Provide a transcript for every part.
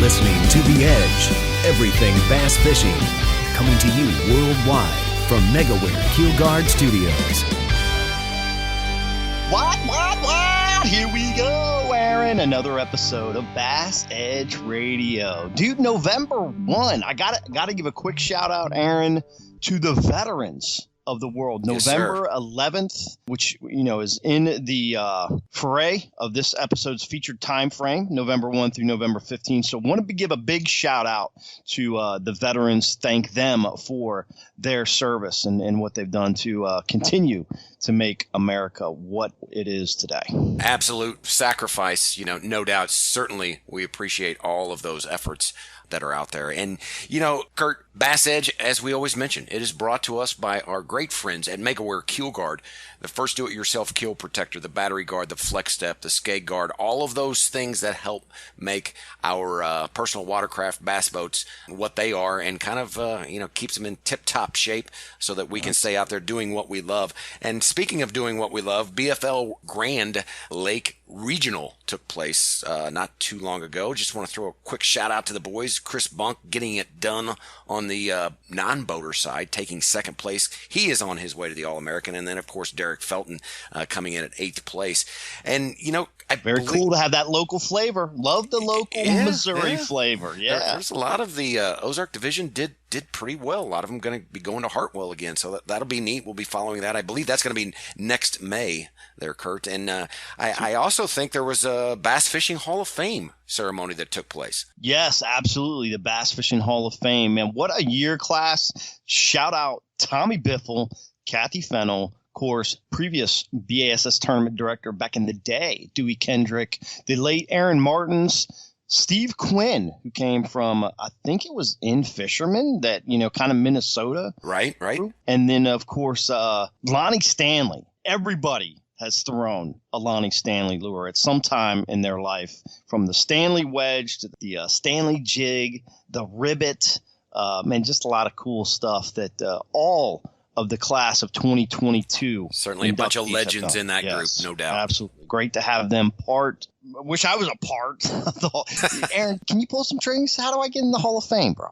listening to The Edge, everything bass fishing, coming to you worldwide from Megaware KeelGuard Studios. What? Here we go, Aaron. Another episode of BassEdge Radio. Dude, November 1. I gotta give a quick shout out, Aaron, to the veterans of the world. Yes, November 11th, which, is in the foray of this episode's featured time frame, November 1 through November 15. So wanted to give a big shout out to the veterans, thank them for their service and what they've done to continue to make America what it is today. Absolute sacrifice, no doubt. Certainly, we appreciate all of those efforts that are out there. And, Kurt, BassEdge, as we always mention, it is brought to us by our great friends at Megaware KeelGuard, the first do-it-yourself keel protector, the battery guard, the flex step, the skate guard, all of those things that help make our personal watercraft bass boats what they are and kind of, keeps them in tip-top shape so that we can stay out there doing what we love. And speaking of doing what we love, BFL Grand Lake Regional took place not too long ago. Just want to throw a quick shout out to the boys. Chris Bunk getting it done on the non-boater side, taking second place. He is on his way to the All-American. And then, of course, Derek Felton coming in at 8th place. And, very cool to have that local flavor. Love the local Missouri flavor. Yeah. There's a lot of the Ozark division did pretty well. A lot of them going to be going to Hartwell again. So that'll be neat. We'll be following that. I believe that's going to be next May there, Kurt. And I also think there was a Bass Fishing Hall of Fame ceremony that took place. Yes, absolutely. The Bass Fishing Hall of Fame. Man, what a year class. Shout out Tommy Biffle, Kathy Fennell, of course, previous BASS tournament director back in the day, Dewey Kendrick, the late Aaron Martins, Steve Quinn, who came from, I think it was in Fisherman, that, kind of Minnesota. Right. And then, of course, Lonnie Stanley. Everybody has thrown a Lonnie Stanley lure at some time in their life, from the Stanley wedge to the Stanley jig, the ribbit. Just a lot of cool stuff that all of the class of 2022. Certainly a bunch of legends in that group, no doubt. Absolutely. Great to have them part. Wish I was a part of the Hall. Aaron, can you pull some strings? How do I get in the Hall of Fame, bro?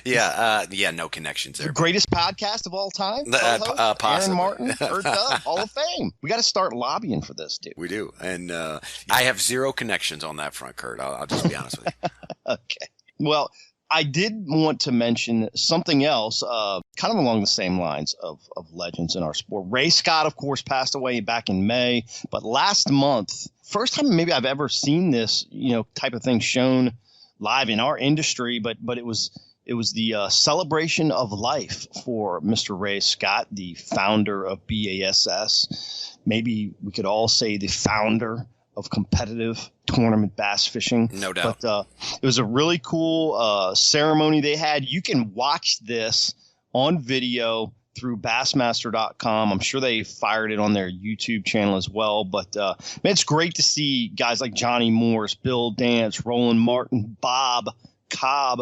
Yeah, no connections there. The greatest podcast of all time? Possibly. Aaron Martin, Kurt Dub, Hall of Fame. We got to start lobbying for this, dude. We do. And I have zero connections on that front, Kurt. I'll just be honest with you. Okay. Well, I did want to mention something else, kind of along the same lines of legends in our sport. Ray Scott, of course, passed away back in May. But last month, first time maybe I've ever seen this, type of thing shown live in our industry. But it was the celebration of life for Mr. Ray Scott, the founder of BASS. Maybe we could all say the founder of competitive tournament bass fishing. No doubt. But it was a really cool ceremony they had. You can watch this on video through bassmaster.com. I'm sure they fired it on their YouTube channel as well. But it's great to see guys like Johnny Morse, Bill Dance, Roland Martin, Bob Cobb,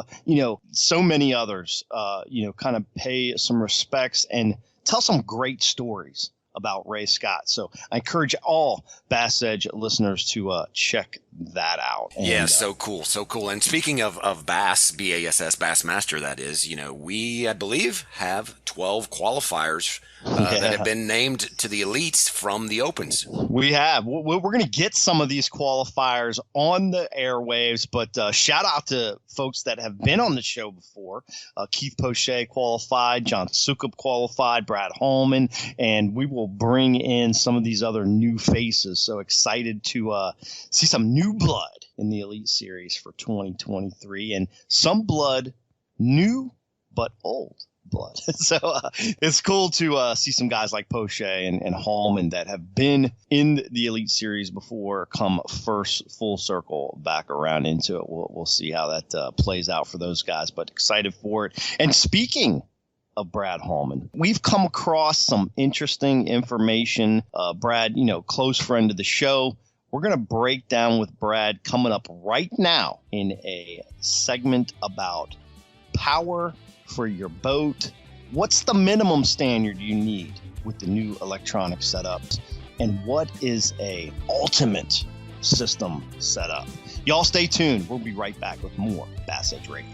so many others, kind of pay some respects and tell some great stories about Ray Scott. So I encourage all BassEdge listeners to check that out. And, so cool. And speaking of Bass, BASS, Bassmaster, that is, we, I believe, have 12 qualifiers that have been named to the elites from the Opens. We have. We're going to get some of these qualifiers on the airwaves, but shout out to folks that have been on the show before. Keith Poche qualified, John Sukup qualified, Brad Hallman, and we will bring in some of these other new faces. So excited to see some new blood in the Elite Series for 2023, and some blood new but old blood. So it's cool to see some guys like Poche and Hallman that have been in the Elite Series before come first full circle back around into it. We'll see how that plays out for those guys, but excited for it. And speaking of Brad Hallman, we've come across some interesting information. Brad, close friend of the show. We're going to break down with Brad coming up right now in a segment about power for your boat. What's the minimum standard you need with the new electronic setups? And what is a ultimate system set up. Y'all stay tuned. We'll be right back with more BassEdge Radio.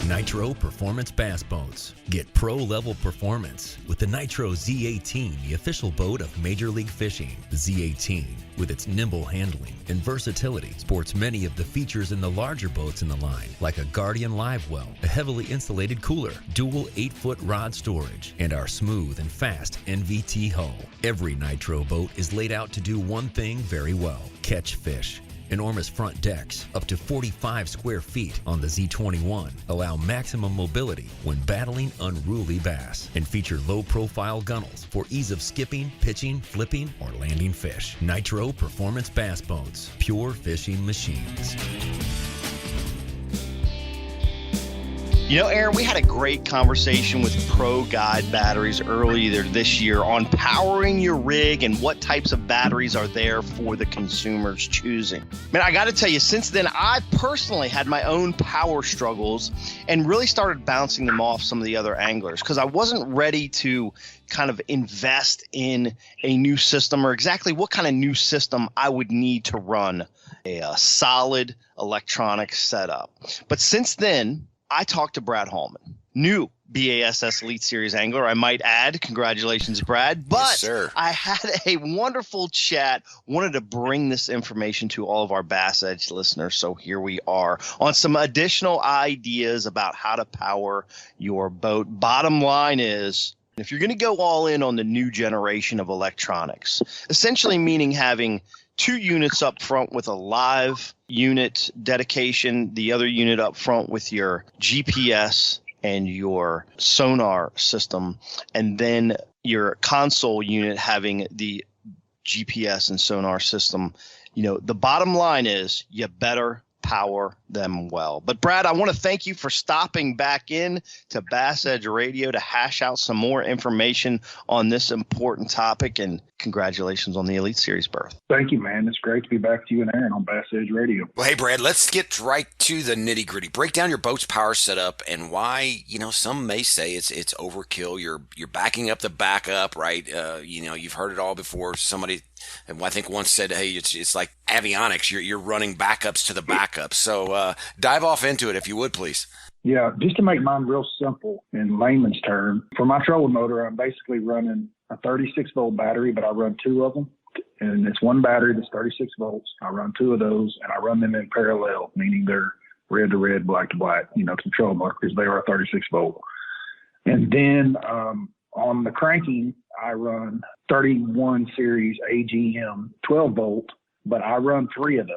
Nitro Performance Bass Boats. Get pro-level performance with the Nitro Z18, the official boat of Major League Fishing. The Z18, with its nimble handling and versatility, sports many of the features in the larger boats in the line, like a Guardian live well, a heavily insulated cooler, dual 8-foot rod storage, and our smooth and fast NVT hull. Every Nitro boat is laid out to do one thing very well: catch fish. Enormous front decks, up to 45 square feet on the Z21, allow maximum mobility when battling unruly bass, and feature low-profile gunnels for ease of skipping, pitching, flipping, or landing fish. Nitro Performance Bass Boats, pure fishing machines. You know, Aaron, we had a great conversation with Pro Guide Batteries earlier this year on powering your rig and what types of batteries are there for the consumer's choosing. Man, I got to tell you, since then, I personally had my own power struggles and really started bouncing them off some of the other anglers because I wasn't ready to kind of invest in a new system or exactly what kind of new system I would need to run a solid electronic setup. But since then, I talked to Brad Hallman, new BASS Elite Series angler, I might add. Congratulations, Brad. But Yes, sir. I had a wonderful chat, wanted to bring this information to all of our BassEdge listeners. So here we are on some additional ideas about how to power your boat. Bottom line is, if you're going to go all in on the new generation of electronics, essentially meaning having 2 units up front with a live unit dedication, the other unit up front with your GPS and your sonar system, and then your console unit having the GPS and sonar system. You know, the bottom line is you better power them well. But Brad, I want to thank you for stopping back in to BassEdge Radio to hash out some more information on this important topic, and congratulations on the Elite Series berth. Thank you, man. It's great to be back to you and Aaron on BassEdge Radio. Well, hey, Brad, let's get right to the nitty gritty. Break down your boat's power setup and why, you know, some may say it's overkill. You're backing up the backup, right? You know, you've heard it all before. Somebody, I think, once said, hey, it's like avionics. You're running backups to the backup. So dive off into it, if you would, please. Yeah, just to make mine real simple in layman's term, for my trolling motor, I'm basically running a 36-volt battery, but I run 2 of them. And it's one battery that's 36 volts. I run 2 of those, and I run them in parallel, meaning they're red to red, black to black, you know, to the trolling motor, because they are 36 volt. And then on the cranking, I run 31 series AGM 12 volt, but I run 3 of those.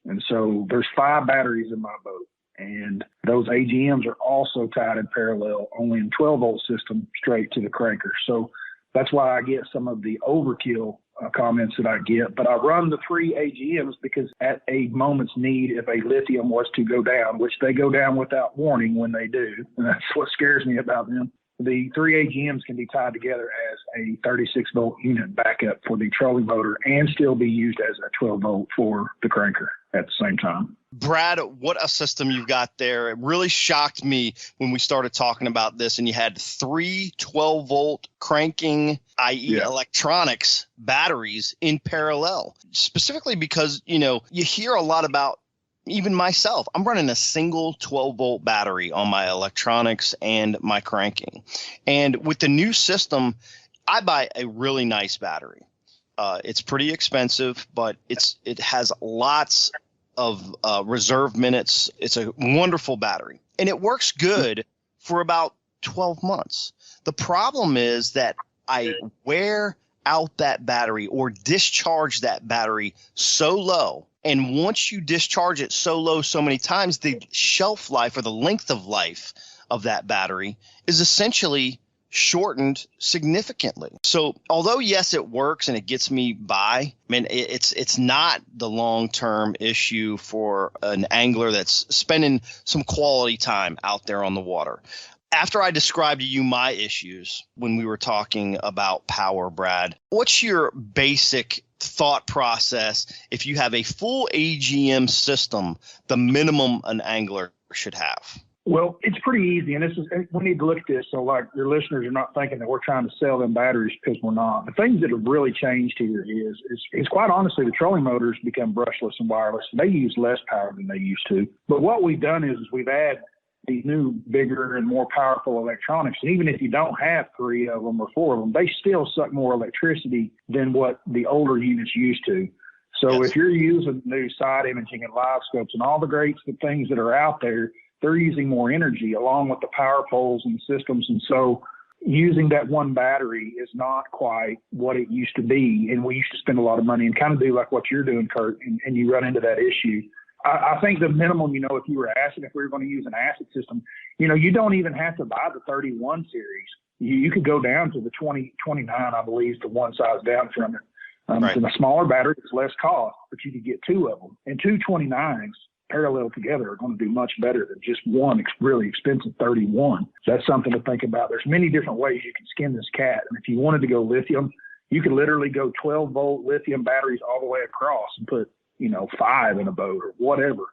And so there's 5 batteries in my boat. And those AGMs are also tied in parallel, only in 12 volt system straight to the cranker. So that's why I get some of the overkill comments that I get. But I run the 3 AGMs because at a moment's need, if a lithium was to go down, which they go down without warning when they do, and that's what scares me about them, the 3 AGMs can be tied together as a 36 volt unit backup for the trolling motor and still be used as a 12 volt for the cranker at the same time. Brad, what a system you've got there. It really shocked me when we started talking about this and you had 3 12-volt cranking, i.e. electronics batteries in parallel, specifically because, you know, you hear a lot about, even myself, I'm running a single 12-volt battery on my electronics and my cranking. And with the new system, I buy a really nice battery. It's pretty expensive, but it has lots of reserve minutes. It's a wonderful battery, and it works good for about 12 months. The problem is that I wear out that battery or discharge that battery so low. And once you discharge it so low so many times, the shelf life or the length of life of that battery is essentially shortened significantly. So although, yes, it works and it gets me by, I mean, it's not the long-term issue for an angler that's spending some quality time out there on the water. After I described to you my issues when we were talking about power, Brad, what's your basic thought process if you have a full AGM system, the minimum an angler should have? Well, it's pretty easy, and we need to look at this so like your listeners are not thinking that we're trying to sell them batteries, because we're not. The things that have really changed here is quite honestly the trolling motors become brushless and wireless. They use less power than they used to. But what we've done is we've added these new, bigger, and more powerful electronics. And even if you don't have 3 of them or 4 of them, they still suck more electricity than what the older units used to. So if you're using new side imaging and live scopes and all the great things that are out there, they're using more energy along with the power poles and systems. And so using that one battery is not quite what it used to be. And we used to spend a lot of money and kind of do like what you're doing, Kurt, and you run into that issue. I think the minimum, if you were asking if we were going to use an acid system, you don't even have to buy the 31 series. You could go down to the 29, I believe, to one size down from it. Right. And a smaller battery, it's less cost, but you could get 2 of them. And 2 29s parallel together are going to do much better than just one really expensive 31. So that's something to think about. There's many different ways you can skin this cat. And if you wanted to go lithium, you could literally go 12-volt lithium batteries all the way across and put 5 in a boat or whatever.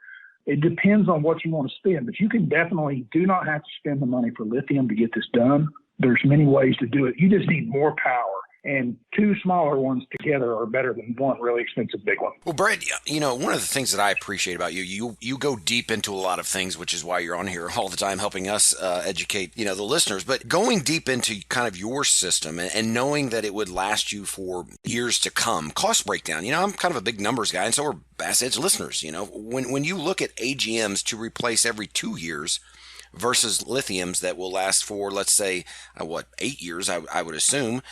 It depends on what you want to spend, but you can definitely do not have to spend the money for lithium to get this done. There's many ways to do it. You just need more power. And 2 smaller ones together are better than one really expensive big one. Well, Brad, one of the things that I appreciate about you go deep into a lot of things, which is why you're on here all the time helping us educate, the listeners. But going deep into kind of your system and knowing that it would last you for years to come, cost breakdown. I'm kind of a big numbers guy, and so are BassEdge listeners. When you look at AGMs to replace every 2 years versus lithiums that will last for, let's say, 8 years, I would assume.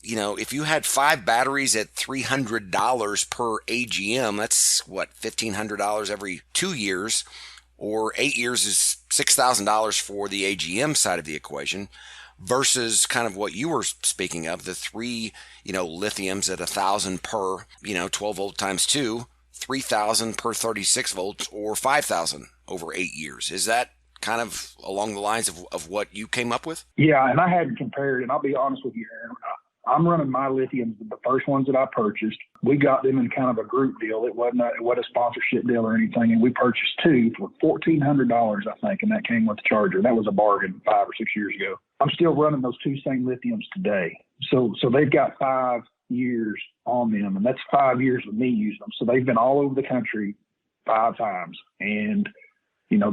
If you had 5 batteries at $300 per AGM, that's $1,500 every 2 years, or 8 years is $6,000 for the AGM side of the equation, versus kind of what you were speaking of, the 3, lithiums at 1,000 per, 12 volt times 2, 3,000 per 36 volts, or 5,000 over 8 years. Is that kind of along the lines of what you came up with? Yeah, and I hadn't compared, and I'll be honest with you, Aaron. I'm running my lithiums, the first ones that I purchased. We got them in kind of a group deal. It wasn't a sponsorship deal or anything. And we purchased 2 for $1,400, I think. And that came with the charger. That was a bargain 5 or 6 years ago. I'm still running those 2 same lithiums today. So they've got 5 years on them. And that's 5 years of me using them. So they've been all over the country 5 times. And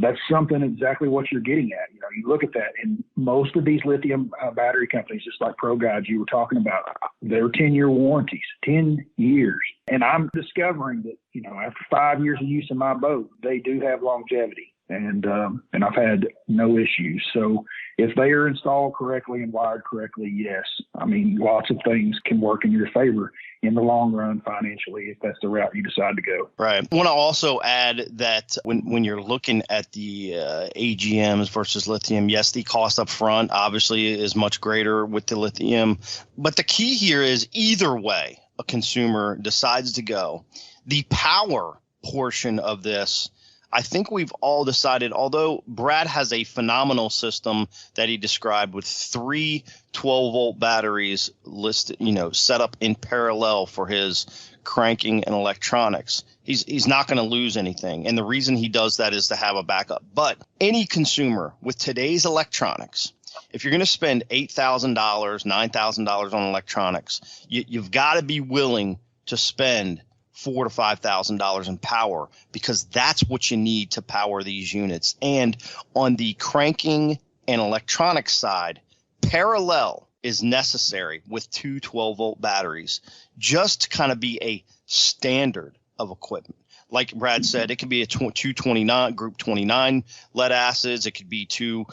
that's something exactly what you're getting at. You look at that, and most of these lithium battery companies, just like ProGuide you were talking about, they're 10-year warranties, 10 years. And I'm discovering that, after 5 years of use in my boat, they do have longevity. And I've had no issues. So if they are installed correctly and wired correctly, yes. Lots of things can work in your favor in the long run financially if that's the route you decide to go. Right. I want to also add that when you're looking at the AGMs versus lithium, yes, the cost up front obviously is much greater with the lithium. But the key here is either way a consumer decides to go, the power portion of this, I think we've all decided, although Brad has a phenomenal system that he described with 3 12-volt batteries listed, set up in parallel for his cranking and electronics, he's not going to lose anything. And the reason he does that is to have a backup. But any consumer with today's electronics, if you're going to spend $8,000, $9,000 on electronics, you've got to be willing to spend $4,000 to $5,000 in power, because that's what you need to power these units. And on the cranking and electronics side, parallel is necessary with 2 12-volt batteries just to kind of be a standard of equipment. Like Brad said, it could be a 229 group 29 lead acids. It could be 2,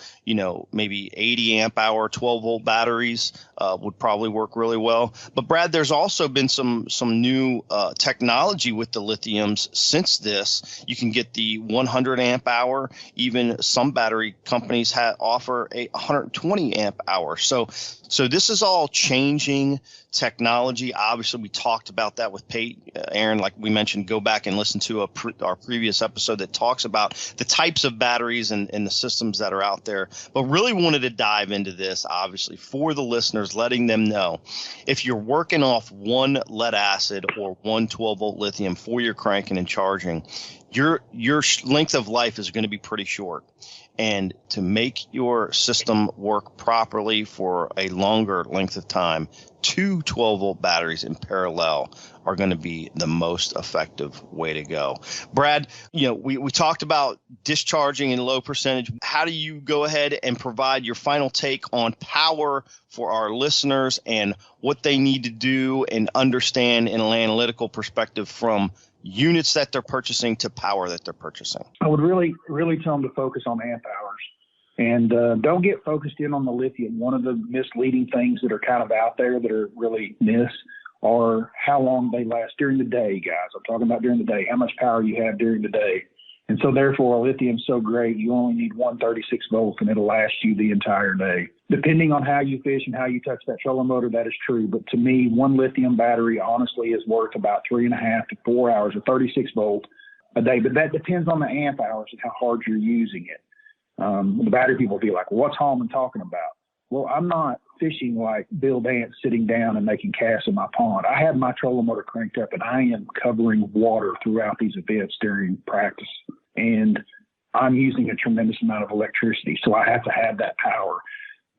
maybe 80 amp hour 12-volt batteries would probably work really well. But Brad, there's also been some new technology with the lithiums since this. You can get the 100 amp hour. Even some battery companies offer a 120 amp hour. So this is all changing technology. Obviously, we talked about that with Aaron, like we mentioned. Go back and listen to our previous episode that talks about the types of batteries and the systems that are out there. But really wanted to dive into this, obviously, for the listeners, letting them know if you're working off 1 lead acid or 1 12-volt lithium for your cranking and charging, your length of life is going to be pretty short. And to make your system work properly for a longer length of time, 2 12-volt batteries in parallel are going to be the most effective way to go. Brad, we talked about discharging in low percentage. How do you go ahead and provide your final take on power for our listeners and what they need to do and understand in an analytical perspective from units that they're purchasing to power that they're purchasing? I would really, really tell them to focus on amp hours and don't get focused in on the lithium. One of the misleading things that are kind of out there that are really missed are how long they last during the day, guys. I'm talking about during the day, how much power you have during the day. And so therefore, lithium's so great, you only need 136 volts and it'll last you the entire day. Depending on how you fish and how you touch that trolling motor, that is true. But to me, one lithium battery honestly is worth about 3.5 to 4 hours of 36 volt a day. But that depends on the amp hours and how hard you're using it. The battery people be like, what's Hallman talking about? Well, I'm not fishing like Bill Dance sitting down and making casts in my pond. I have my trolling motor cranked up and I am covering water throughout these events during practice. And I'm using a tremendous amount of electricity, so I have to have that power.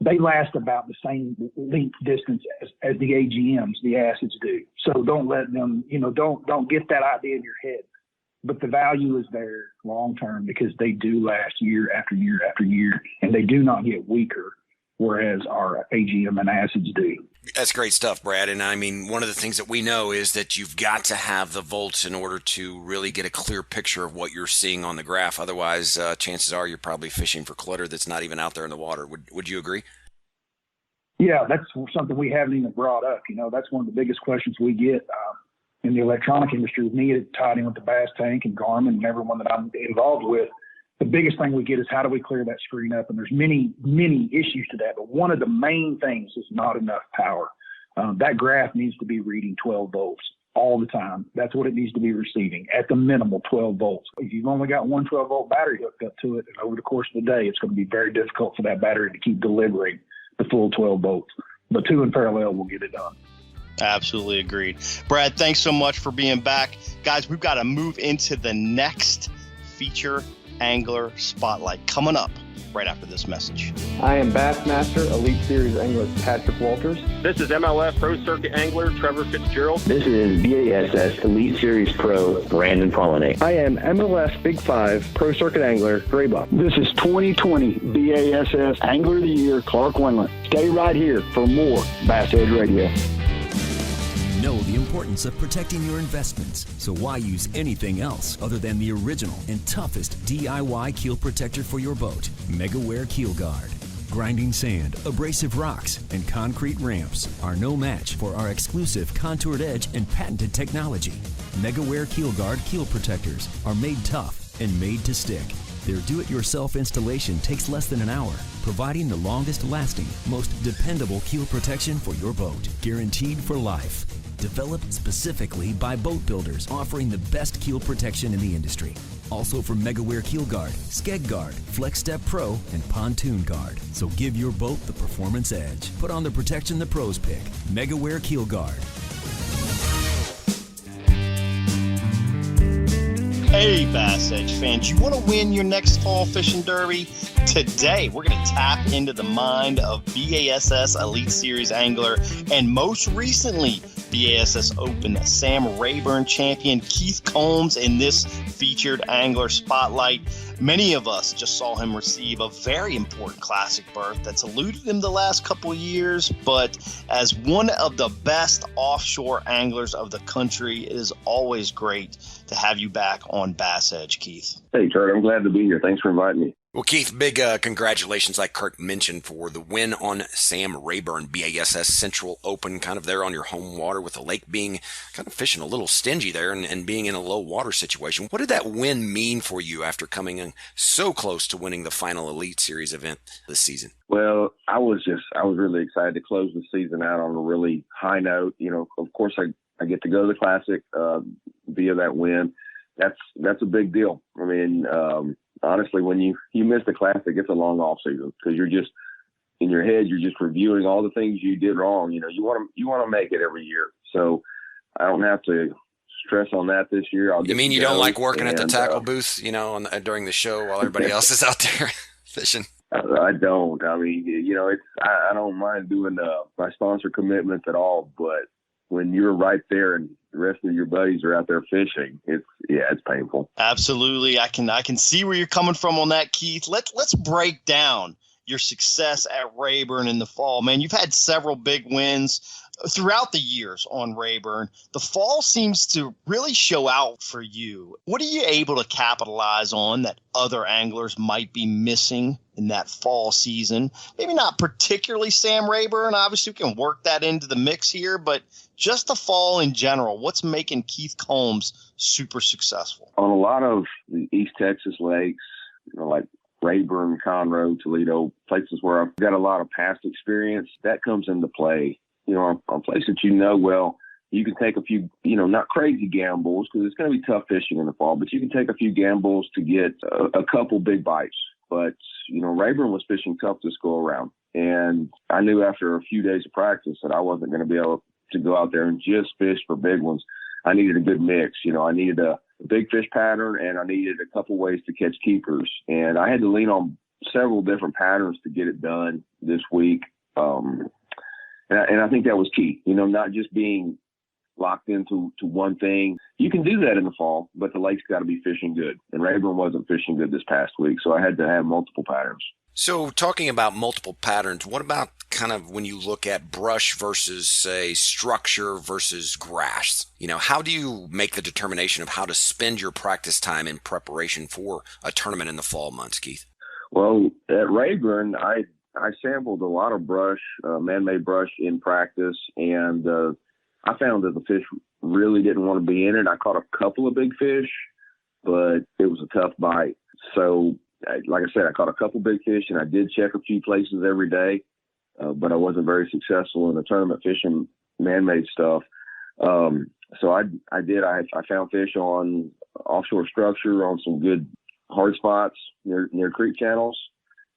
They last about the same length distance as the AGMs, the acids do. So don't let them, don't get that idea in your head. But the value is there long term because they do last year after year after year, and they do not get weaker, whereas our AGM and acids do. That's great stuff, Brad. And I mean, one of the things that we know is that you've got to have the volts in order to really get a clear picture of what you're seeing on the graph. Otherwise, chances are you're probably fishing for clutter that's not even out there in the water. Would you agree? Yeah, that's something we haven't even brought up. That's one of the biggest questions we get in the electronic industry with me, tied in with the Bass Tank and Garmin and everyone that I'm involved with. The biggest thing we get is how do we clear that screen up? And there's many, many issues to that. But one of the main things is not enough power. That graph needs to be reading 12 volts all the time. That's what it needs to be receiving at the minimal 12 volts. If you've only got one 12-volt battery hooked up to it, and over the course of the day, it's going to be very difficult for that battery to keep delivering the full 12 volts. But 2 in parallel will get it done. Absolutely agreed. Brad, thanks so much for being back. Guys, we've got to move into the next feature angler spotlight coming up right after this message. I am Bassmaster Elite Series angler Patrick Walters. This is MLF Pro Circuit angler Trevor Fitzgerald. This is BASS Elite Series Pro Brandon Pollinac. I am MLS Big 5 Pro Circuit angler Rayburn. This is 2020 BASS Angler of the Year Clark Winland. Stay right here for more BassEdge Radio. Know the importance of protecting your investments, so why use anything else other than the original and toughest DIY keel protector for your boat? Megaware KeelGuard. Grinding sand, abrasive rocks, and concrete ramps are no match for our exclusive contoured edge and patented technology. Megaware KeelGuard keel protectors are made tough and made to stick. Their do-it-yourself installation takes less than an hour, providing the longest-lasting, most dependable keel protection for your boat, guaranteed for life. Developed specifically by boat builders offering the best keel protection in the industry. Also from Megaware KeelGuard, Skeg Guard, Flex Step Pro, and Pontoon Guard. So give your boat the performance edge. Put on the protection the pros pick. Megaware KeelGuard. Hey, BassEdge fans, you want to win your next fall fishing derby? Today, we're going to tap into the mind of BASS Elite Series angler and most recently BASS Open Sam Rayburn champion Keith Combs in this featured angler spotlight. Many of us just saw him receive a very important classic berth that's eluded him the last couple of years, but as one of the best offshore anglers of the country, it is always great to have you back on BassEdge, Keith. Hey, Kurt, I'm glad to be here. Thanks for inviting me. Well, Keith, big congratulations, like Kurt mentioned, for the win on Sam Rayburn, BASS Central Open, kind of there on your home water with the lake being kind of fishing a little stingy there and being in a low water situation. What did that win mean for you after coming in so close to winning the final Elite Series event this season? Well, I was really excited to close the season out on a really high note. Of course, I get to go to the Classic via that win. That's a big deal. I mean, honestly, when you miss the Classic, it's a long off season because you're just in your head, you're just reviewing all the things you did wrong. You want to make it every year. So I don't have to stress on that this year. You mean you don't like working at the tackle booth, during the show while everybody else is out there fishing? I don't. I mean, I don't mind doing my sponsor commitments at all, but when you're right there and the rest of your buddies are out there fishing, it's painful. Absolutely. I can see where you're coming from on that, Keith. Let's break down your success at Rayburn in the fall. Man, you've had several big wins throughout the years on Rayburn. The fall seems to really show out for you. What are you able to capitalize on that other anglers might be missing in that fall season? Maybe not particularly Sam Rayburn. Obviously, we can work that into the mix here, but just the fall in general, what's making Keith Combs super successful? On a lot of the East Texas lakes, like Rayburn, Conroe, Toledo, places where I've got a lot of past experience, that comes into play. On places well, you can take a few, not crazy gambles because it's going to be tough fishing in the fall, but you can take a few gambles to get a couple big bites. But, Rayburn was fishing tough this go around. And I knew after a few days of practice that I wasn't going to be able to go out there and just fish for big ones. I needed a good mix. I needed a big fish pattern and I needed a couple ways to catch keepers. And I had to lean on several different patterns to get it done this week. And I think that was key, not just being locked into one thing. You can do that in the fall, but the lake's got to be fishing good. And Rayburn wasn't fishing good this past week, so I had to have multiple patterns. So talking about multiple patterns, what about kind of when you look at brush versus, say, structure versus grass? How do you make the determination of how to spend your practice time in preparation for a tournament in the fall months, Keith? Well, at Rayburn, I sampled a lot of brush, man-made brush in practice, and I found that the fish really didn't want to be in it. I caught a couple of big fish, but it was a tough bite. So, like I said, I caught a couple big fish, and I did check a few places every day, but I wasn't very successful in the tournament fishing man-made stuff. So I found fish on offshore structure, on some good hard spots near creek channels.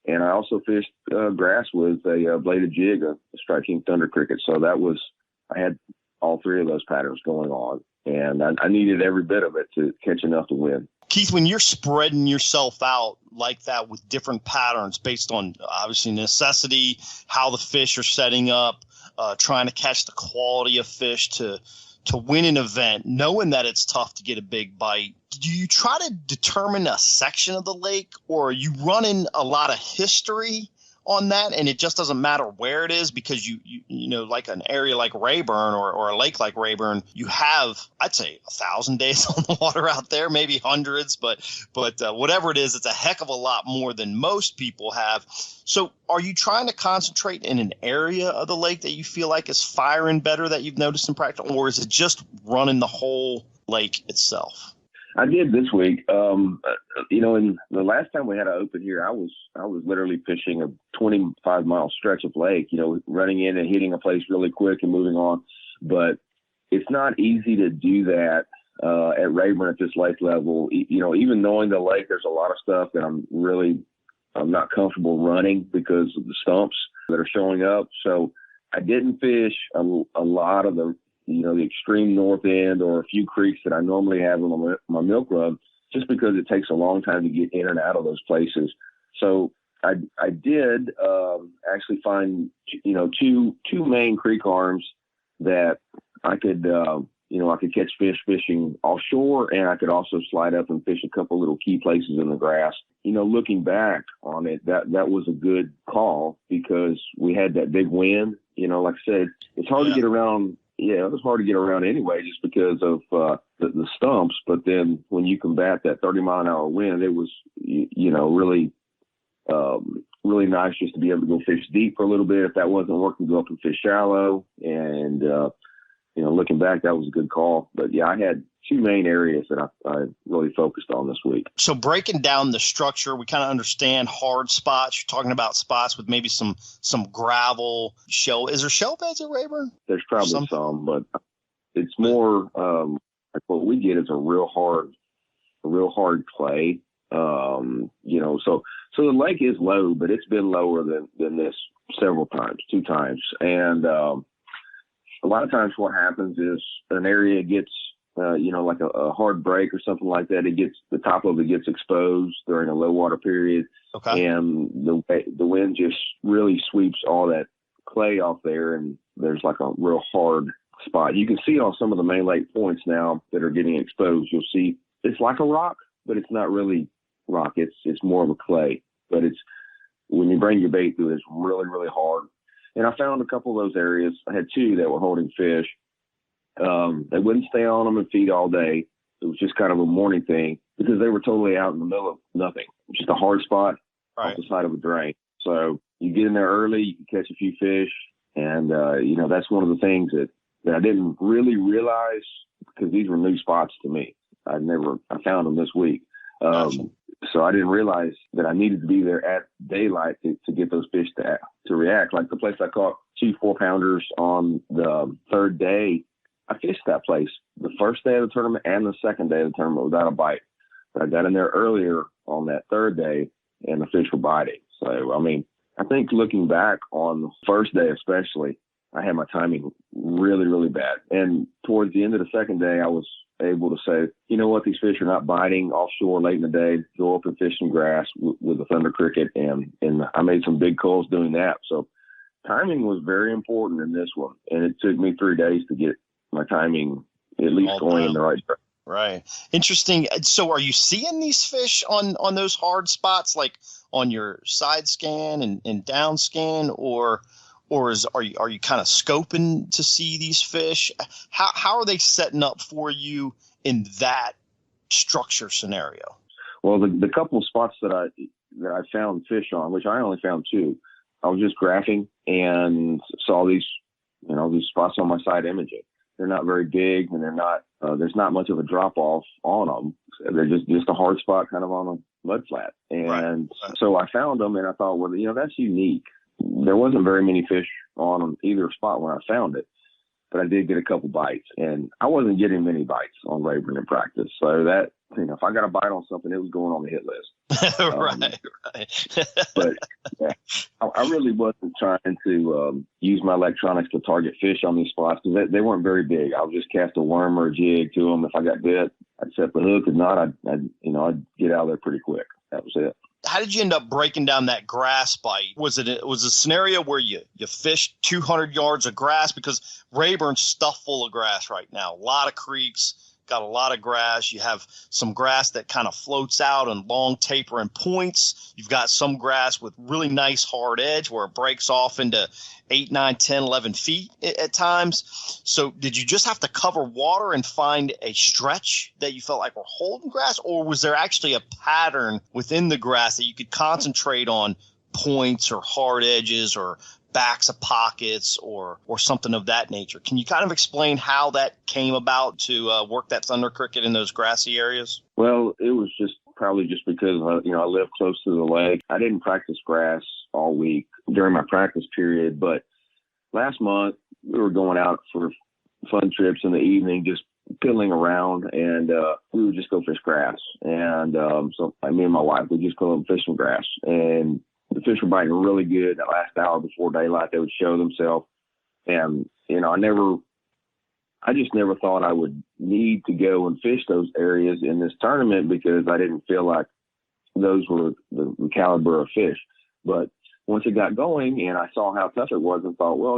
And I also fished grass with a bladed jig, a striking thunder cricket. So I had all three of those patterns going on, and I needed every bit of it to catch enough to win. Keith, when you're spreading yourself out like that with different patterns based on obviously necessity, how the fish are setting up, trying to catch the quality of fish to win an event, knowing that it's tough to get a big bite, do you try to determine a section of the lake, or are you running a lot of history on that and it just doesn't matter where it is because you like an area like Rayburn or a lake like Rayburn, you have, I'd say 1,000 days on the water out there, maybe hundreds, but whatever it is, it's a heck of a lot more than most people have. So are you trying to concentrate in an area of the lake that you feel like is firing better that you've noticed in practice, or is it just running the whole lake itself? I did this week. In the last time we had an open here, I was literally fishing a 25-mile stretch of lake, running in and hitting a place really quick and moving on. But it's not easy to do that at Rayburn at this lake level. Even knowing the lake, there's a lot of stuff that I'm not comfortable running because of the stumps that are showing up. So I didn't fish a lot of the extreme north end or a few creeks that I normally have on my milk run, just because it takes a long time to get in and out of those places. So I did actually find, two main creek arms that I could, I could catch fish fishing offshore, and I could also slide up and fish a couple little key places in the grass. Looking back on it, that was a good call because we had that big wind. Like I said, it's hard to get around. Yeah, it was hard to get around anyway just because of the stumps. But then when you combat that 30-mile-an-hour wind, it was, really really nice just to be able to go fish deep for a little bit. If that wasn't working, go up and fish shallow. And, looking back, that was a good call. But, yeah, I had two main areas that I really focused on this week. So breaking down the structure, we kind of understand hard spots. You're talking about spots with maybe some gravel, shell. Is there shell beds at Rayburn? There's probably some, but it's more like what we get is a real hard clay. So the lake is low, but it's been lower than this two times. And a lot of times what happens is an area gets like a hard break or something like that, the top of it gets exposed during a low water period. Okay. And the wind just really sweeps all that clay off there, and there's like a real hard spot. You can see on some of the main lake points now that are getting exposed, you'll see it's like a rock, but it's not really rock. It's more of a clay, but when you bring your bait through, it's really, really hard. And I found a couple of those areas. I had two that were holding fish. They wouldn't stay on them and feed all day. It was just kind of a morning thing because they were totally out in the middle of nothing, just a hard spot off the side of a drain. So you get in there early, you can catch a few fish. And, that's one of the things that I didn't really realize because these were new spots to me. I found them this week. So I didn't realize that I needed to be there at daylight to get those fish to react. Like the place I caught 2 4-pounders on the third day, I fished that place the first day of the tournament and the second day of the tournament without a bite. But I got in there earlier on that third day and the fish were biting. So, I think looking back on the first day especially, I had my timing really, really bad. And towards the end of the second day, I was able to say, you know what, these fish are not biting offshore late in the day, go up and fish some grass with a thunder cricket. And I made some big calls doing that. So timing was very important in this one. And it took me 3 days to get my timing at least going in the right direction. Right. Interesting. So are you seeing these fish on those hard spots, like on your side scan and down scan, or are you kind of scoping to see these fish? How are they setting up for you in that structure scenario? Well, the couple of spots that I found fish on, which I only found 2, I was just graphing and saw these spots on my side imaging. They're not very big, and they're not. There's not much of a drop off on them. They're just a hard spot, kind of on a mud flat. And so I found them, and I thought, well, that's unique. There wasn't very many fish on either spot when I found it, but I did get a couple bites, and I wasn't getting many bites on Rayburn in practice. So that, if I got a bite on something, it was going on the hit list. Right. But yeah, I really wasn't trying to use my electronics to target fish on these spots because they weren't very big. I would just cast a worm or a jig to them. If I got bit, I'd set the hook. If not, I'd get out of there pretty quick. That was it. How did you end up breaking down that grass bite? Was it a scenario where you fished 200 yards of grass? Because Rayburn's stuffed full of grass right now. A lot of creeks, got a lot of grass. You have some grass that kind of floats out on long tapering points. You've got some grass with really nice hard edge where it breaks off into 8, 9, 10, 11 feet at times. So did you just have to cover water and find a stretch that you felt like were holding grass, or was there actually a pattern within the grass that you could concentrate on points or hard edges or backs of pockets or something of that nature? Can you kind of explain how that came about to work that thunder cricket in those grassy areas? Well, it was probably just because, I live close to the lake. I didn't practice grass all week during my practice period, but last month we were going out for fun trips in the evening, just piddling around, and we would just go fish grass. And so me and my wife would just go and fish some grass, and the fish were biting really good. That last hour before daylight, they would show themselves. And, I just never thought I would need to go and fish those areas in this tournament because I didn't feel like those were the caliber of fish. But once it got going and I saw how tough it was and thought, well,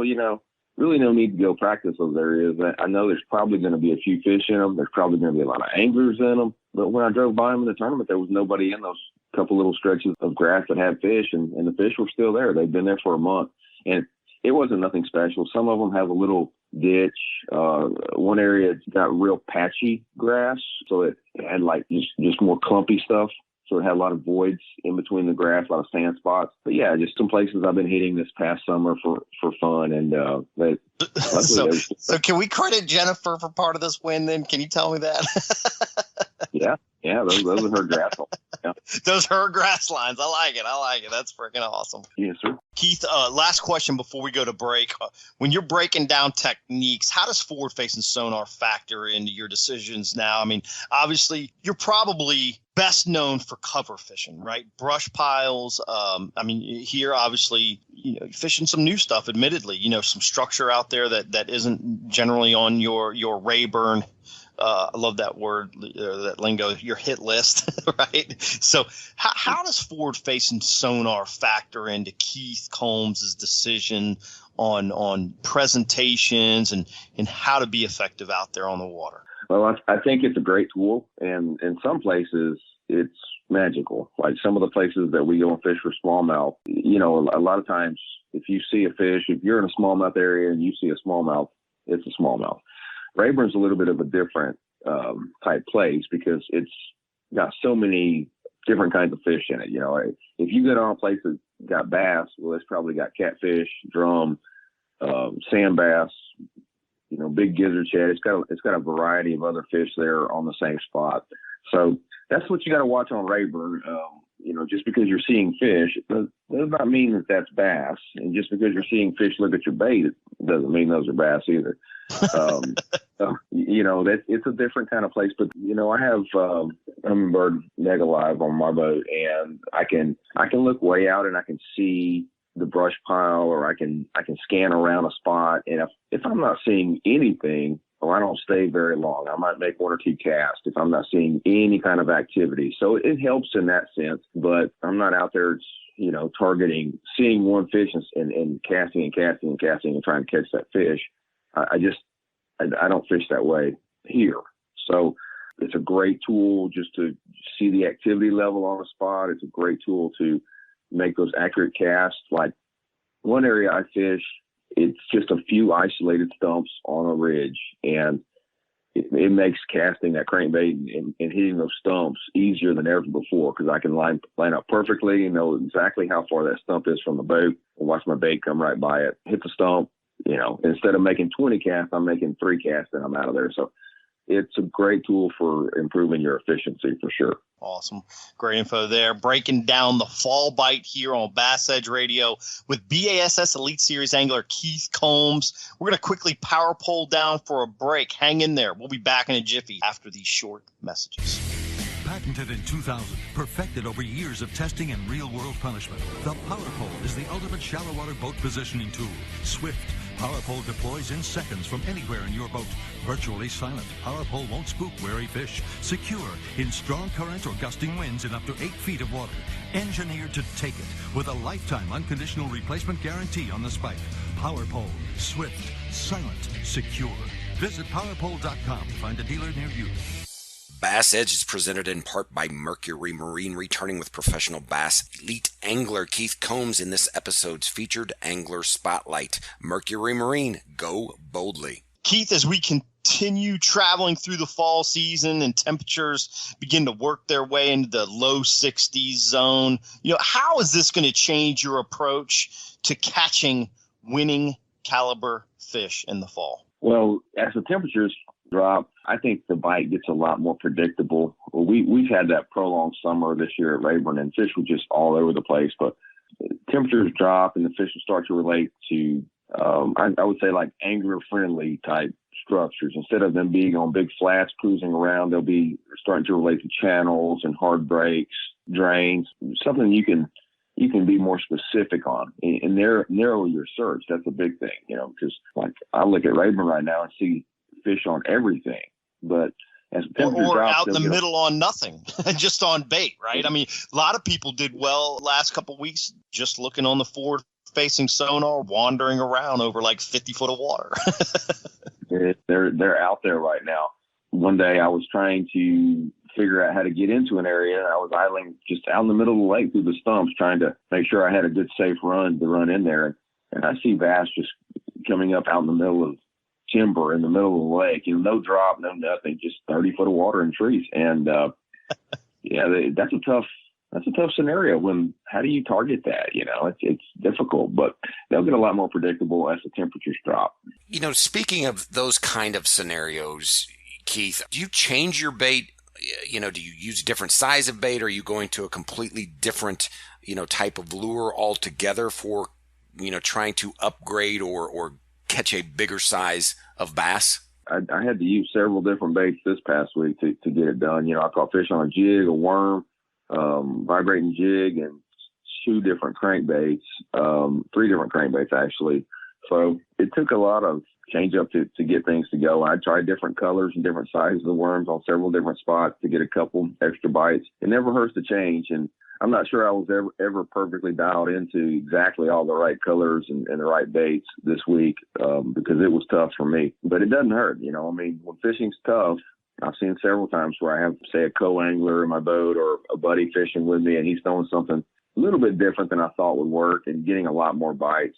really no need to go practice those areas. I know there's probably going to be a few fish in them. There's probably going to be a lot of anglers in them. But when I drove by them in the tournament, there was nobody in those couple little stretches of grass that had fish, and the fish were still there. They'd been there for a month, and it wasn't nothing special. Some of them have a little ditch. One area got real patchy grass, so it had like just more clumpy stuff. So it had a lot of voids in between the grass, a lot of sand spots. But yeah, just some places I've been hitting this past summer for fun. And so can we credit Jennifer for part of this win then? Can you tell me that? Yeah, those are her grass lines. Yeah. Those are her grass lines. I like it. That's freaking awesome. Yes, sir. Keith, last question before we go to break. When you're breaking down techniques, how does forward-facing sonar factor into your decisions now? I mean, obviously, you're probably best known for cover fishing, right? Brush piles. Here, obviously, you're fishing some new stuff, admittedly. Some structure out there that isn't generally on your Rayburn I love that word, that lingo, your hit list, right? So how does forward-facing sonar factor into Keith Combs' decision on presentations and how to be effective out there on the water? Well, I think it's a great tool, and in some places it's magical. Like some of the places that we go and fish for smallmouth, a lot of times if you see a fish, if you're in a smallmouth area and you see a smallmouth, it's a smallmouth. Rayburn's a little bit of a different type place because it's got so many different kinds of fish in it. If you go to a place that's got bass, well, it's probably got catfish, drum, sand bass, big gizzard shad. It's got a variety of other fish there on the same spot. So that's what you got to watch on Rayburn. Just because you're seeing fish, it does not mean that that's bass. And just because you're seeing fish look at your bait, it doesn't mean those are bass either. It's a different kind of place. But I have Humminbird Mega Live on my boat, and I can look way out and I can see the brush pile, or I can scan around a spot. And if I'm not seeing anything, I don't stay very long. I might make one or two casts if I'm not seeing any kind of activity. So it helps in that sense, but I'm not out there, targeting, seeing one fish and casting and casting and casting and trying to catch that fish. I don't fish that way here. So it's a great tool just to see the activity level on a spot. It's a great tool to make those accurate casts. Like one area I fish, it's just a few isolated stumps on a ridge, and it makes casting that crankbait and hitting those stumps easier than ever before, because I can line up perfectly and know exactly how far that stump is from the boat and watch my bait come right by it, hit the stump. Instead of making 20 casts, I'm making 3 casts and I'm out of there. So it's a great tool for improving your efficiency for sure. Awesome. Great info there. Breaking down the fall bite here on BassEdge Radio with BASS Elite Series angler Keith Combs. We're going to quickly power pole down for a break. Hang in there. We'll be back in a jiffy after these short messages. Patented in 2000, perfected over years of testing and real-world punishment, the Power Pole is the ultimate shallow water boat positioning tool. Swift. Power Pole deploys in seconds from anywhere in your boat. Virtually silent, Power Pole won't spook wary fish. Secure in strong current or gusting winds in up to 8 feet of water. Engineered to take it with a lifetime unconditional replacement guarantee on the spike. Power Pole, swift, silent, secure. Visit powerpole.com to find a dealer near you. BassEdge is presented in part by Mercury Marine, returning with professional bass elite angler Keith Combs in this episode's featured angler spotlight. Mercury Marine, go boldly. Keith, as we continue traveling through the fall season and temperatures begin to work their way into the low 60s zone, how is this going to change your approach to catching winning caliber fish in the fall? Well, as the temperatures drop, I think the bite gets a lot more predictable. We've had that prolonged summer this year at Rayburn, and fish were just all over the place. But temperatures drop, and the fish will start to relate to, I would say, like angler-friendly type structures. Instead of them being on big flats cruising around, they'll be starting to relate to channels and hard breaks, drains, something you can be more specific on and narrow your search. That's a big thing, because like I look at Rayburn right now and see fish on everything, but as or out in the middle on nothing, just on bait, right? I mean, a lot of people did well last couple of weeks just looking on the forward facing sonar, wandering around over like 50 foot of water. They're out there right now. One day I was trying to figure out how to get into an area. I was idling just out in the middle of the lake through the stumps, trying to make sure I had a good safe run to run in there. And I see bass just coming up out in the middle of timber in the middle of the lake, no drop, no nothing, just 30 foot of water and trees. And that's a tough scenario. How do you target that? It's difficult, but they'll get a lot more predictable as the temperatures drop. Speaking of those kind of scenarios, Keith, do you change your bait? Do you use a different size of bait? Or are you going to a completely different, type of lure altogether for, trying to upgrade or catch a bigger size of bass? I had to use several different baits this past week to get it done. I caught fish on a jig, a worm, vibrating jig, and 3 different crankbaits actually. So it took a lot of change up to get things to go. I tried different colors and different sizes of worms on several different spots to get a couple extra bites. It never hurts to change. And I'm not sure I was ever perfectly dialed into exactly all the right colors and the right baits this week because it was tough for me. But it doesn't hurt. You know, I mean, when fishing's tough, I've seen several times where I have, say, a co-angler in my boat or a buddy fishing with me, and he's throwing something a little bit different than I thought would work and getting a lot more bites.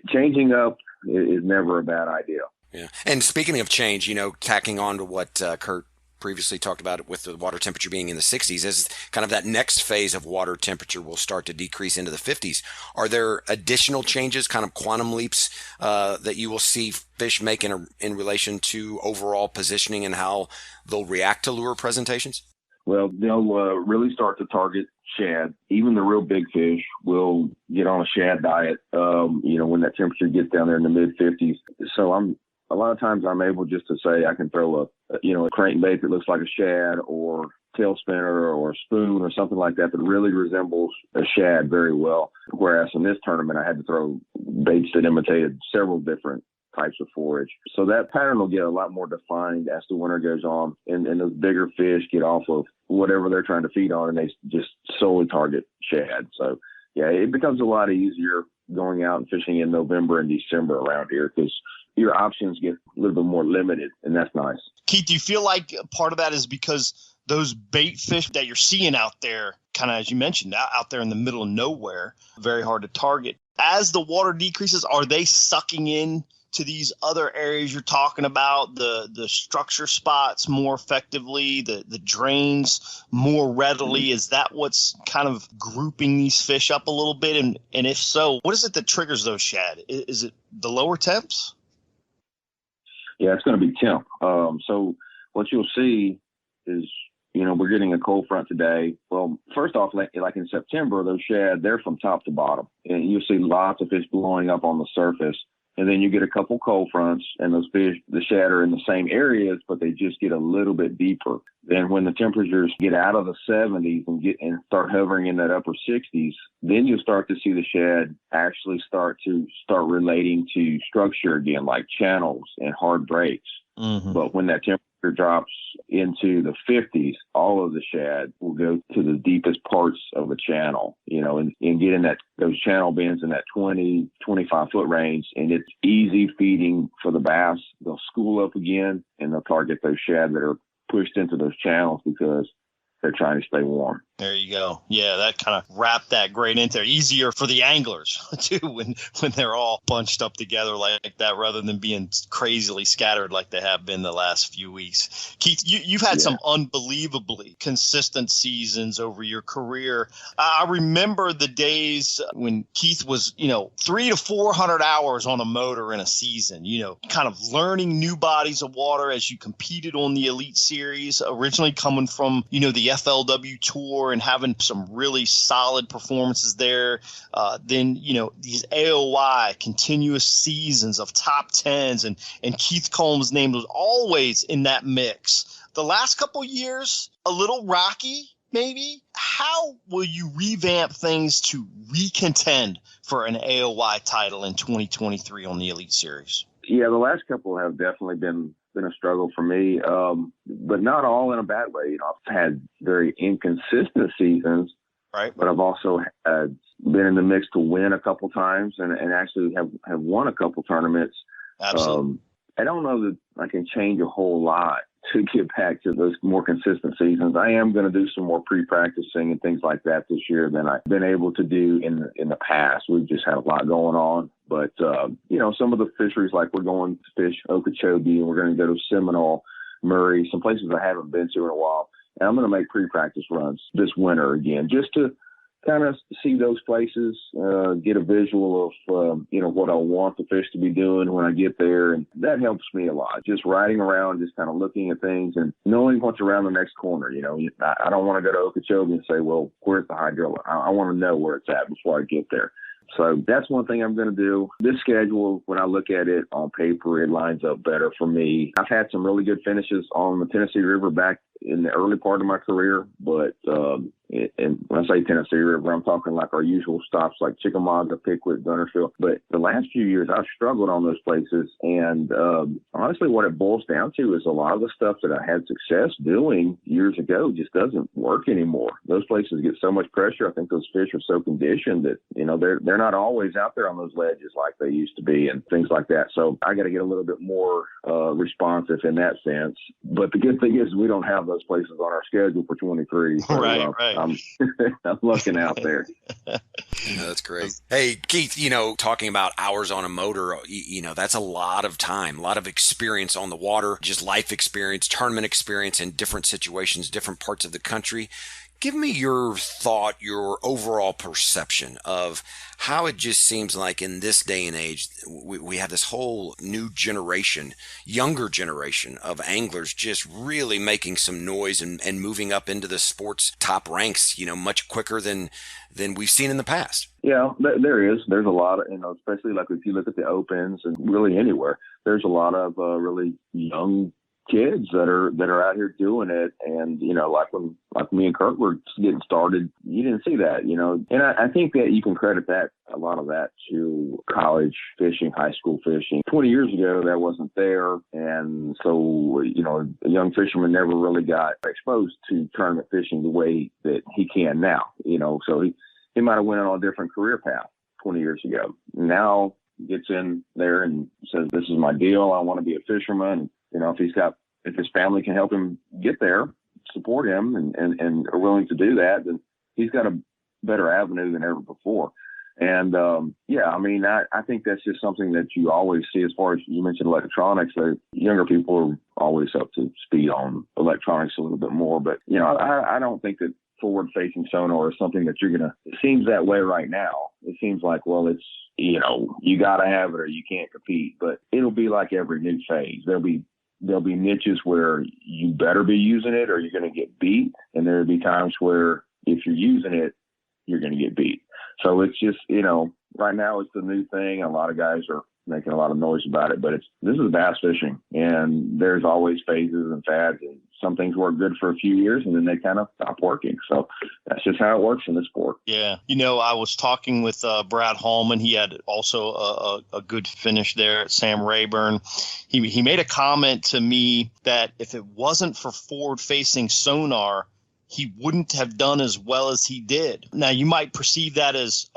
Changing up is never a bad idea. Yeah. And speaking of change, you know, tacking on to what Kurt previously talked about with the water temperature being in the 60s, as kind of that next phase of water temperature will start to decrease into the 50s. Are there additional changes, kind of quantum leaps that you will see fish make in relation to overall positioning and how they'll react to lure presentations? Well, they'll really start to target shad. Even the real big fish will get on a shad diet, you know, when that temperature gets down there in the mid-50s. So a lot of times I'm able just to say I can throw a crankbait that looks like a shad or tail spinner or a spoon or something like that really resembles a shad very well. Whereas in this tournament, I had to throw baits that imitated several different types of forage. So that pattern will get a lot more defined as the winter goes on, and those bigger fish get off of whatever they're trying to feed on, and they just solely target shad. So, yeah, it becomes a lot easier going out and fishing in November and December around here because your options get a little bit more limited, and that's nice. Keith, do you feel like part of that is because those bait fish that you're seeing out there, kind of as you mentioned, out there in the middle of nowhere, very hard to target? As the water decreases, are they sucking in to these other areas you're talking about, the structure spots more effectively, the drains more readily? Is that what's kind of grouping these fish up a little bit? And if so, what is it that triggers those shad? Is it the lower temps? Yeah, it's going to be temp. So what you'll see is, you know, we're getting a cold front today. Well, first off, like in September, those shad, they're from top to bottom. And you'll see lots of fish blowing up on the surface. And then you get a couple cold fronts, and those fish, the shad, are in the same areas, but they just get a little bit deeper. Then when the temperatures get out of the 70s and start hovering in that upper 60s, then you'll start to see the shad actually start relating to structure again, like channels and hard breaks. Mm-hmm. But when that temperature drops into the 50s, all of the shad will go to the deepest parts of a channel, you know, and get in those channel bends in that 20, 25 foot range. And it's easy feeding for the bass. They'll school up again and they'll target those shad that are pushed into those channels because they're trying to stay warm. There you go. Yeah, that kind of wrapped that great into there. Easier for the anglers, too, when they're all bunched up together like that rather than being crazily scattered like they have been the last few weeks. Keith, you've had some unbelievably consistent seasons over your career. I remember the days when Keith was, 300 to 400 hours on a motor in a season, kind of learning new bodies of water as you competed on the Elite Series, originally coming from, the FLW Tour and having some really solid performances there. Then, these AOY continuous seasons of top tens and Keith Combs' name was always in that mix. The last couple years, a little rocky, maybe. How will you revamp things to recontend for an AOY title in 2023 on the Elite Series? Yeah, the last couple have definitely been a struggle for me, but not all in a bad way. I've had very inconsistent seasons, right? But I've also been in the mix to win a couple times and actually have won a couple tournaments. Absolutely. I don't know that I can change a whole lot to get back to those more consistent seasons. I am going to do some more pre-practicing and things like that this year than I've been able to do in the past. We've just had a lot going on. But, some of the fisheries, like we're going to fish Okeechobee and we're going to go to Seminole, Murray, some places I haven't been to in a while. And I'm going to make pre-practice runs this winter again, just to kind of see those places, get a visual of, what I want the fish to be doing when I get there. And that helps me a lot. Just riding around, just kind of looking at things and knowing what's around the next corner. I don't want to go to Okeechobee and say, well, where's the hydro? I want to know where it's at before I get there. So that's one thing I'm going to do. This schedule, when I look at it on paper, it lines up better for me. I've had some really good finishes on the Tennessee River back in the early part of my career, but and when I say Tennessee River, I'm talking like our usual stops like Chickamauga, Pickwick, Guntersville. But the last few years, I've struggled on those places. And honestly, what it boils down to is a lot of the stuff that I had success doing years ago just doesn't work anymore. Those places get so much pressure. I think those fish are so conditioned that, they're not always out there on those ledges like they used to be and things like that. So I got to get a little bit more responsive in that sense. But the good thing is we don't have those places on our schedule for 23. So, right. I'm looking out there. That's great. Hey, Keith, talking about hours on a motor, that's a lot of time, a lot of experience on the water, just life experience, tournament experience in different situations, different parts of the country. Give me your thought, your overall perception of how it just seems like in this day and age, we have this whole new generation, younger generation of anglers just really making some noise and moving up into the sport's top ranks, much quicker than we've seen in the past. Yeah, there is. There's a lot of, especially like if you look at the Opens and really anywhere, there's a lot of really young kids that are out here doing it. And, like me and Kurt were getting started, you didn't see that, and I think that you can credit a lot of that to college fishing, high school fishing. 20 years ago, that wasn't there. And so, a young fisherman never really got exposed to tournament fishing the way that he can now, so he might have went on a different career path 20 years ago. Now he gets in there and says, this is my deal. I want to be a fisherman. If his family can help him get there, support him and are willing to do that, then he's got a better avenue than ever before. And, I think that's just something that you always see as far as you mentioned electronics. The younger people are always up to speed on electronics a little bit more. But, I don't think that forward-facing sonar is something that it seems that way right now. It seems like, well, it's, you got to have it or you can't compete. But it'll be like every new phase. There'll be niches where you better be using it or you're going to get beat. And there'll be times where if you're using it, you're going to get beat. So it's just, right now it's the new thing. A lot of guys are making a lot of noise about it, but this is bass fishing and there's always phases and fads, and some things work good for a few years and then they kind of stop working. So that's just how it works in the sport. Yeah. I was talking with Brad Hallman. He had also a good finish there at Sam Rayburn. He made a comment to me that if it wasn't for forward-facing sonar, he wouldn't have done as well as he did. Now, you might perceive that as,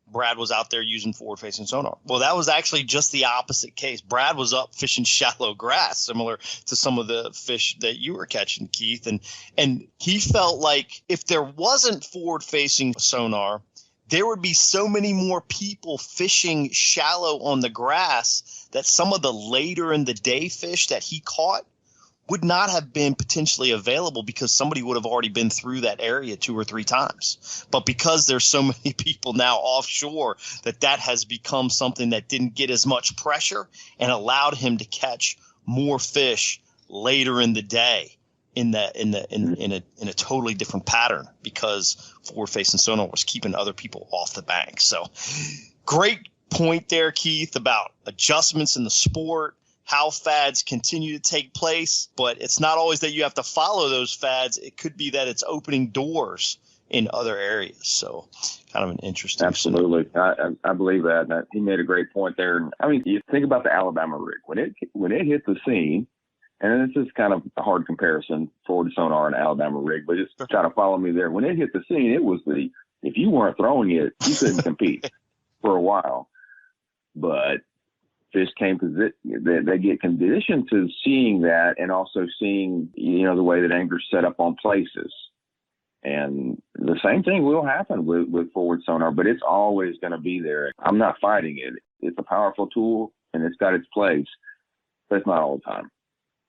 Brad was out there using forward-facing sonar. Well, that was actually just the opposite case. Brad was up fishing shallow grass, similar to some of the fish that you were catching, Keith. And he felt like if there wasn't forward-facing sonar, there would be so many more people fishing shallow on the grass that some of the later in the day fish that he caught would not have been potentially available because somebody would have already been through that area 2 or 3 times. But because there's so many people now offshore, that has become something that didn't get as much pressure and allowed him to catch more fish later in the day in a totally different pattern because forward-facing sonar was keeping other people off the bank. So great point there, Keith, about adjustments in the sport, how fads continue to take place, but it's not always that you have to follow those fads. It could be that it's opening doors in other areas. So kind of an interesting. Absolutely. I believe that. And he made a great point there. I mean, you think about the Alabama rig. When it hit the scene, and this is kind of a hard comparison, forward sonar and Alabama rig, but just try to follow me there. When it hit the scene, it was if you weren't throwing it, you couldn't compete for a while. But fish came because they get conditioned to seeing that and also seeing, the way that anglers set up on places. And the same thing will happen with forward sonar, but it's always going to be there. I'm not fighting it. It's a powerful tool and it's got its place, but it's not all the time.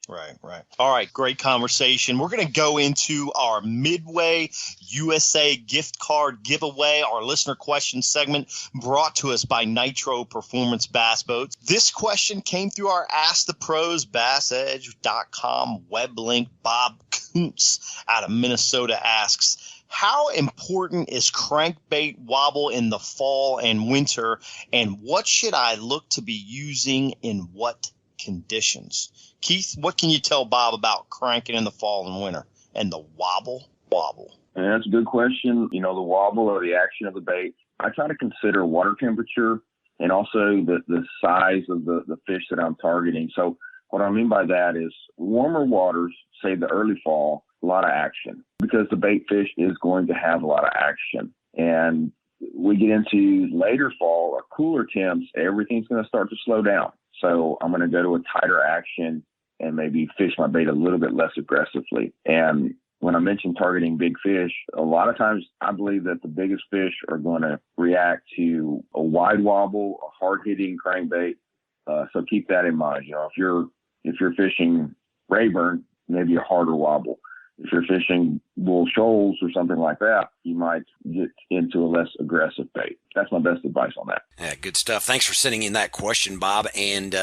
Right. All right. Great conversation. We're going to go into our Midway USA gift card giveaway, our listener question segment brought to us by Nitro Performance Bass Boats. This question came through our Ask the Pros, BassEdge.com web link. Bob Kuntz out of Minnesota asks, how important is crankbait wobble in the fall and winter, and what should I look to be using in what conditions? Keith, what can you tell Bob about cranking in the fall and winter and the wobble? wobble? And that's a good question. The wobble or the action of the bait. I try to consider water temperature and also the size of the fish that I'm targeting. So what I mean by that is warmer waters, say the early fall, a lot of action because the bait fish is going to have a lot of action. And we get into later fall or cooler temps, everything's going to start to slow down. So I'm going to go to a tighter action and maybe fish my bait a little bit less aggressively. And when I mention targeting big fish, a lot of times I believe that the biggest fish are going to react to a wide wobble, a hard-hitting crankbait. So keep that in mind. If you're fishing Rayburn, maybe a harder wobble. If you're fishing bull shoals or something like that, you might get into a less aggressive bait. That's my best advice on that. Yeah, good stuff. Thanks for sending in that question, Bob, and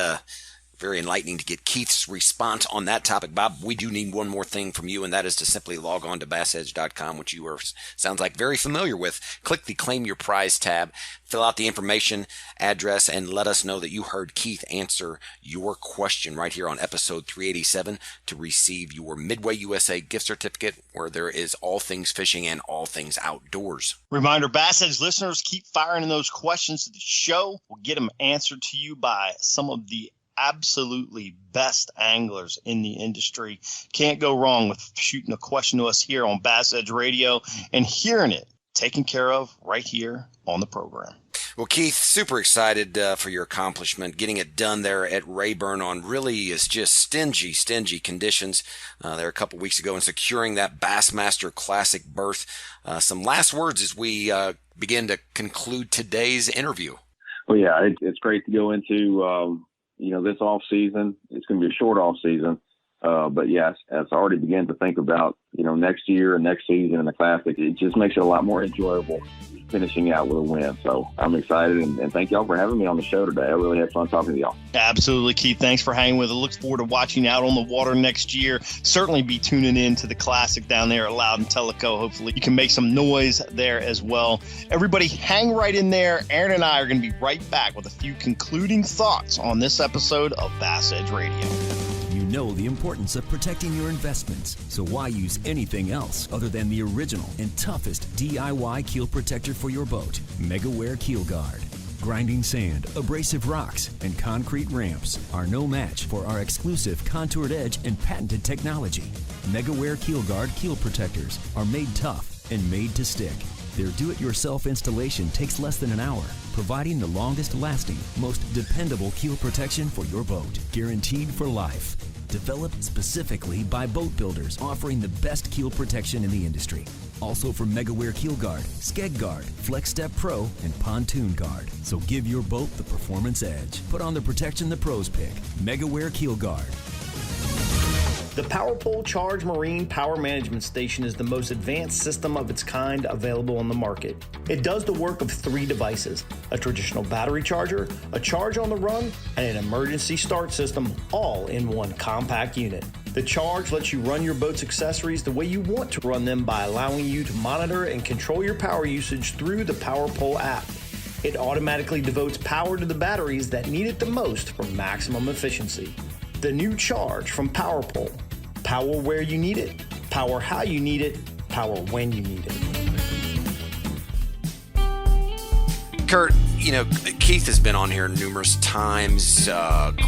very enlightening to get Keith's response on that topic. Bob, we do need one more thing from you, and that is to simply log on to BassEdge.com, which you sounds like very familiar with. Click the Claim Your Prize tab, fill out the information, address, and let us know that you heard Keith answer your question right here on episode 387 to receive your Midway USA gift certificate, where there is all things fishing and all things outdoors. Reminder, Bass Edge listeners, keep firing in those questions to the show. We'll get them answered to you by some of the absolutely best anglers in the industry. Can't go wrong with shooting a question to us here on Bass Edge Radio and hearing it taken care of right here on the program. Well, Keith, super excited for your accomplishment. Getting it done there at Rayburn on really is just stingy conditions there a couple weeks ago, and securing that Bassmaster Classic berth. Some last words as we begin to conclude today's interview. Well, yeah, it's great to go into this off season. It's going to be a short off season. But yes, as I already began to think about, next year and next season and the Classic, it just makes it a lot more enjoyable finishing out with a win. So I'm excited, and thank y'all for having me on the show today. I really had fun talking to y'all. Absolutely, Keith. Thanks for hanging with us. Look forward to watching out on the water next year. Certainly be tuning in to the Classic down there at Loudon Tellico. Hopefully you can make some noise there as well. Everybody hang right in there. Aaron and I are going to be right back with a few concluding thoughts on this episode of Bass Edge Radio. You know the importance of protecting your investments, so why use anything else other than the original and toughest DIY keel protector for your boat? Megaware KeelGuard. Grinding sand, abrasive rocks, and concrete ramps are no match for our exclusive contoured edge and patented technology. Megaware KeelGuard keel protectors are made tough and made to stick. Their do-it-yourself installation takes less than an hour, providing the longest-lasting, most dependable keel protection for your boat, guaranteed for life. Developed specifically by boat builders offering the best keel protection in the industry. Also from Megaware KeelGuard, Skeg Guard, Flex Step Pro, and Pontoon Guard. So give your boat the performance edge. Put on the protection the pros pick. Megaware KeelGuard. The PowerPole Charge Marine Power Management Station is the most advanced system of its kind available on the market. It does the work of 3 devices, a traditional battery charger, a charge on the run, and an emergency start system, all in one compact unit. The Charge lets you run your boat's accessories the way you want to run them by allowing you to monitor and control your power usage through the PowerPole app. It automatically devotes power to the batteries that need it the most for maximum efficiency. The new Charge from PowerPole. Power where you need it, power how you need it, power when you need it. Kurt, Keith has been on here numerous times,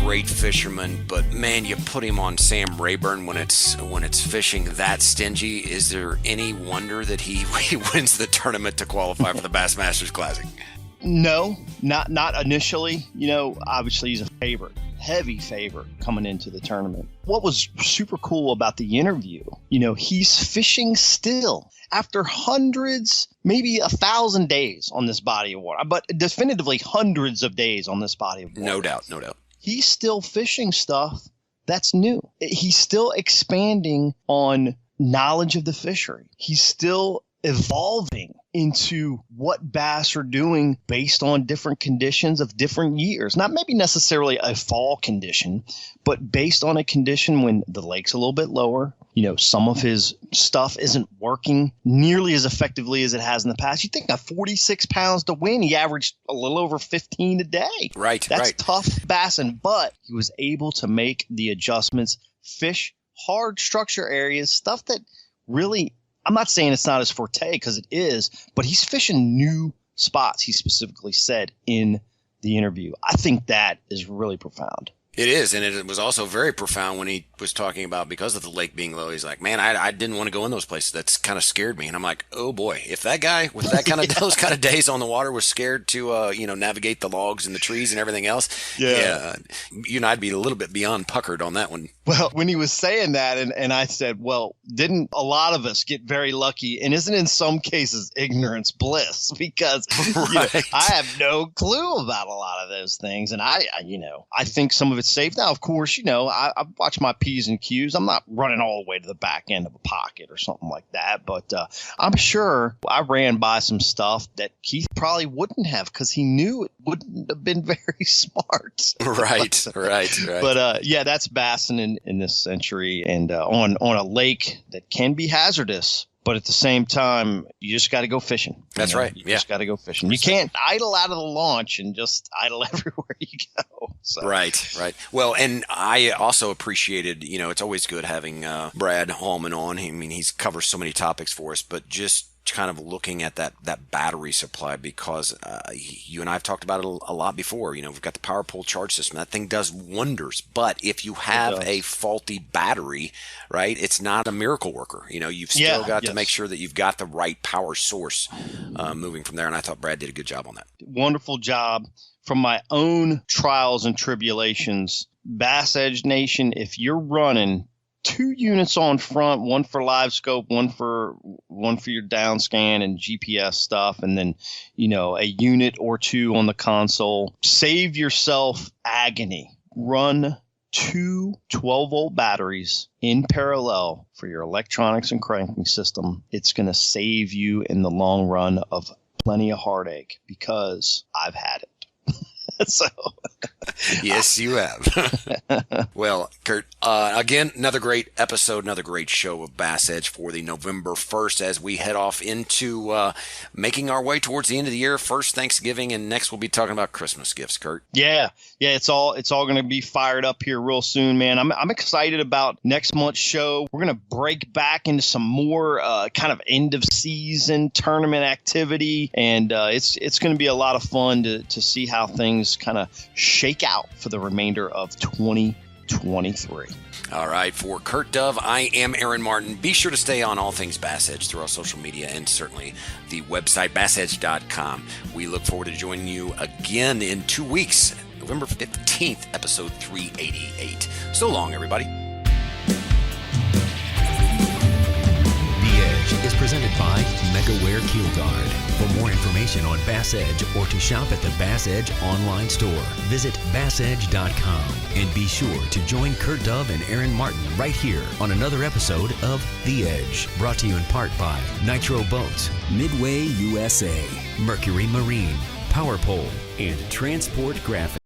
great fisherman, but man, you put him on Sam Rayburn when it's fishing that stingy. Is there any wonder that he wins the tournament to qualify for the Bassmasters Classic? No, not initially. Obviously he's a favorite. Heavy favorite coming into the tournament. What was super cool about the interview, he's fishing still after hundreds, maybe 1,000 days on this body of water, but definitively hundreds of days on this body of water. No doubt. He's still fishing stuff that's new. He's still expanding on knowledge of the fishery. He's still evolving into what bass are doing based on different conditions of different years. Not maybe necessarily a fall condition, but based on a condition when the lake's a little bit lower. Some of his stuff isn't working nearly as effectively as it has in the past. You think of 46 pounds to win, he averaged a little over 15 a day. Right. That's tough bassing, but he was able to make the adjustments, fish hard structure areas, stuff that really I'm not saying it's not his forte, because it is, but he's fishing new spots, he specifically said in the interview. I think that is really profound. It is, and it was also very profound when he was talking about, because of the lake being low, he's like, man, I didn't want to go in those places. That's kind of scared me. And I'm like, oh boy, if that guy with that kind of those kind of days on the water was scared to navigate the logs and the trees and everything else, you and I'd be a little bit beyond puckered on that one. Well, when he was saying that, and I said, well, didn't a lot of us get very lucky? And isn't in some cases ignorance bliss? Because right. I have no clue about a lot of those things. And I think some of it's safe. Now, of course, I watch my P's and Q's. I'm not running all the way to the back end of a pocket or something like that. But I'm sure I ran by some stuff that Keith probably wouldn't have, because he knew it wouldn't have been very smart. Right. But that's bassing in this century, and on a lake that can be hazardous. But at the same time, you just got to go fishing. That's right. You just got to go fishing. You can't idle out of the launch and just idle everywhere you go. So. Right. Well, and I also appreciated, it's always good having Brad Hallman on. I mean, he's covers so many topics for us, but just kind of looking at that battery supply, because you and I have talked about it a lot before. We've got the power pole charge system. That thing does wonders. But if you have a faulty battery, right, it's not a miracle worker. You've still got to make sure that you've got the right power source moving from there. And I thought Brad did a good job on that. Wonderful job. From my own trials and tribulations, BassEdge Nation, if you're running 2 units on front, one for live scope, one for your down scan and GPS stuff, and then a unit or 2 on the console. Save yourself agony. Run 2 12-volt batteries in parallel for your electronics and cranking system. It's going to save you in the long run of plenty of heartache, because I've had it. So yes, you have. Well, Kurt, again, another great episode, another great show of BassEdge for the November 1st as we head off into making our way towards the end of the year. First Thanksgiving, and next we'll be talking about Christmas gifts, Kurt. Yeah, it's all going to be fired up here real soon, man. I'm excited about next month's show. We're going to break back into some more kind of end of season tournament activity, and it's going to be a lot of fun to see how things kind of shake out for the remainder of 2023. All right, for Kurt Dove, I am Aaron Martin. Be sure to stay on all things BassEdge through our social media and certainly the website BassEdge.com. We look forward to joining you again in 2 weeks, November 15th, episode 388. So long, everybody. The Edge is presented by Megaware KeelGuard. For more information on BassEdge or to shop at the BassEdge online store, visit BassEdge.com. And be sure to join Kurt Dove and Aaron Martin right here on another episode of The Edge, brought to you in part by Nitro Boats, Midway USA, Mercury Marine, Power Pole, and Transport Graphics.